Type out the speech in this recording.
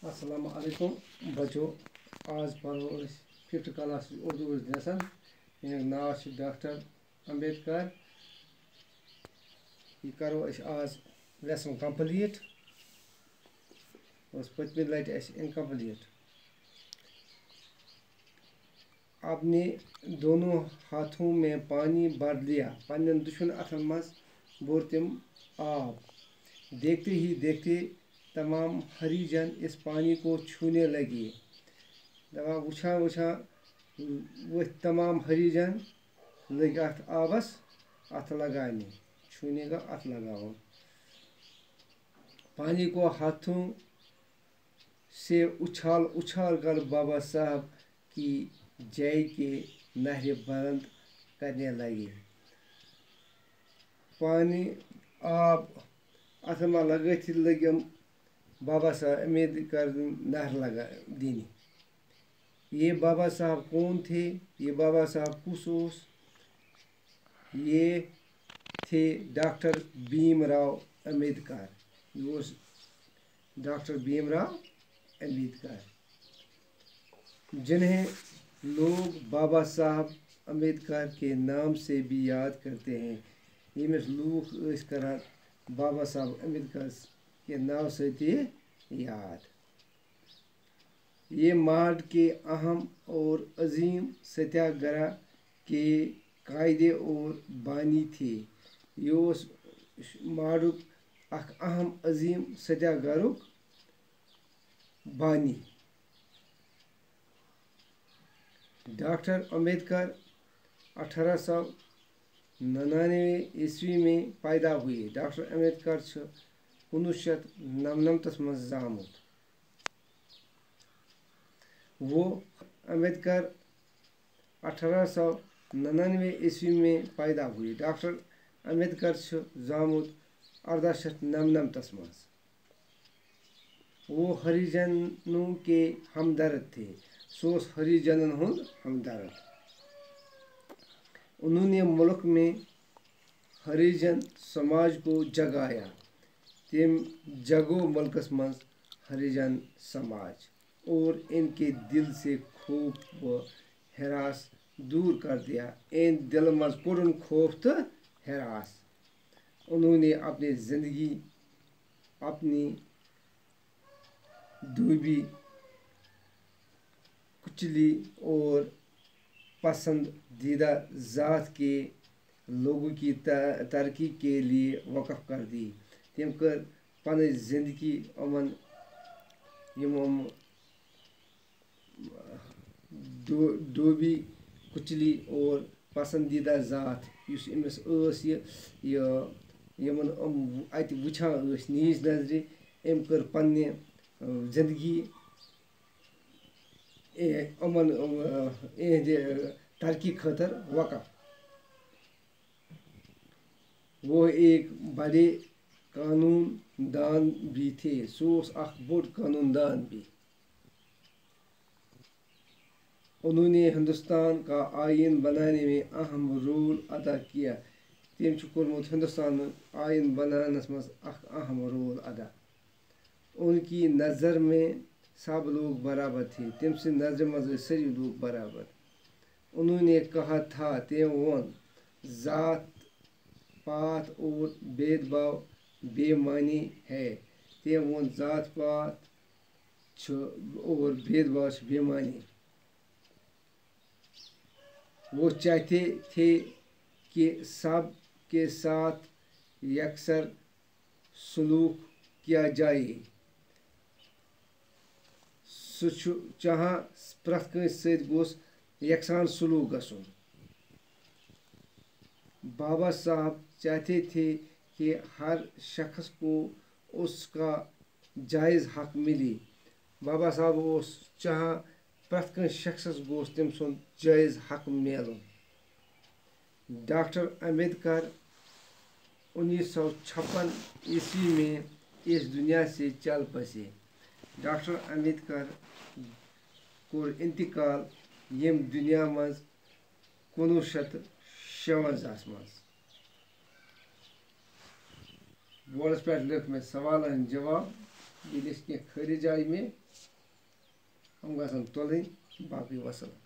السلام علیکم بچو آج پڑھو ففتھ کلاس اردو لیسن یمیک ناو ڈاکٹر امبیڈکر یہ کرو آج لیسن کمپلیٹ پتمہ لٹہ انکمپلیٹ اپنے دونوں ہاتھوں میں پانی بھر لیا پنن دشن اتھن مز بور تم آب دیکھتے ہی دیکھتے تمام ہریجن اس پانی کو چھونے لگے وچھان وچھان وہ تمام ہریجن لگ ات آبس اتھ لگانے چھونے کا اتھ لگاؤ پانی کو ہاتھوں سے اچھال اچھال کر بابا صاحب کی جے کے نہر بند کرنے لگے پانی آب اتھ ما لگت لگم بابا صاحب امبیڈکر نہر لگا دینے یہ بابا صاحب کون تھے یہ بابا صاحب کس یہ تھے ڈاکٹر بھیم راؤ امبیڈکر یہ ڈاکٹر بھیم راؤ امبیڈکر جنہیں لوگ بابا صاحب امبیڈکر کے نام سے بھی یاد کرتے ہیں یمس لوگ کران بابا صاحب امبیڈکر کے نام سے یاد یہ مارڈ کے اہم اور عظیم ستیہ گرہ کے قائدے اور بانی تھے یہ مارڈک اخ اہم عظیم ستیہ گرک بانی ڈاکٹر امبیڈکر 1899 میں پیدا ہوئے ڈاکٹر امبیڈکر 1999 مز زامت وہ امبیڈکر 1899 میں پیدا ہوئے ڈاکٹر امبیڈکر زامت 1899 مز وہ ہریجنوں کے ہمدرد تھے سو ہریجنن ہند ہمدرد انہوں نے ملک میں ہریجن سماج کو جگایا تم جگو ملکس مز ہریجن سماج اور ان کے دل سے خوف و ہراس دور کر دیا ان دل مز کڑن خوف تو ہراس انہوں نے اپنی زندگی اپنی دوبی کچلی اور پسندیدہ ذات کے لوگوں کی ترقی کے لیے وقف کر دی تم کر پن زندگی امن دوبی کچلی اور پسندیدہ ذات اس امس یمن ات وچھان نیز نظر ام کر پنہ زندگی امن ترقی خاطر وقف وہ ایک بڑے قانون دان بھی تھے سو اخ بوڑ قانون دان بھی انہوں نے ہندوستان کا آئین بنانے میں اہم رول ادا کیا تم کورمت ہندوستان آئین بنانس مز اہم رول ادا ان کی نظر میں سب لوگ برابر تھے تم سی نظر مز ساری لوگ برابر انہوں نے کہا تھا تم ون ذات پات اور بید بھاؤ بے معنی ہے تم ون ذات پات اور بید بھاؤ بے معنی وہ چاہتے تھے کہ سب کے ساتھ یکسر سلوک کیا جائے سہ چاہان پرت کنس ست گوس یکساں سلوک گھن بابا صاحب چاہتے تھے کہ ہر شخص کو اس کا جائز حق ملے بابا صاحب چاہان پرت کن شخصس گوس تم سن جائز حق ملن ڈاکٹر امبیڈکر 1956 میں اس دنیا سے چل بسے ڈاکٹر امبیڈکر کور انتقال یم دنیا مز 1956 مز بورڈس پہ لکھ میں سوالن جواب بیٚیہِ گژھِ کینٛہہ خٲرِج آیہِ مےٚ یِم گژھن تُلٕنۍ باقٕے وَسَلام.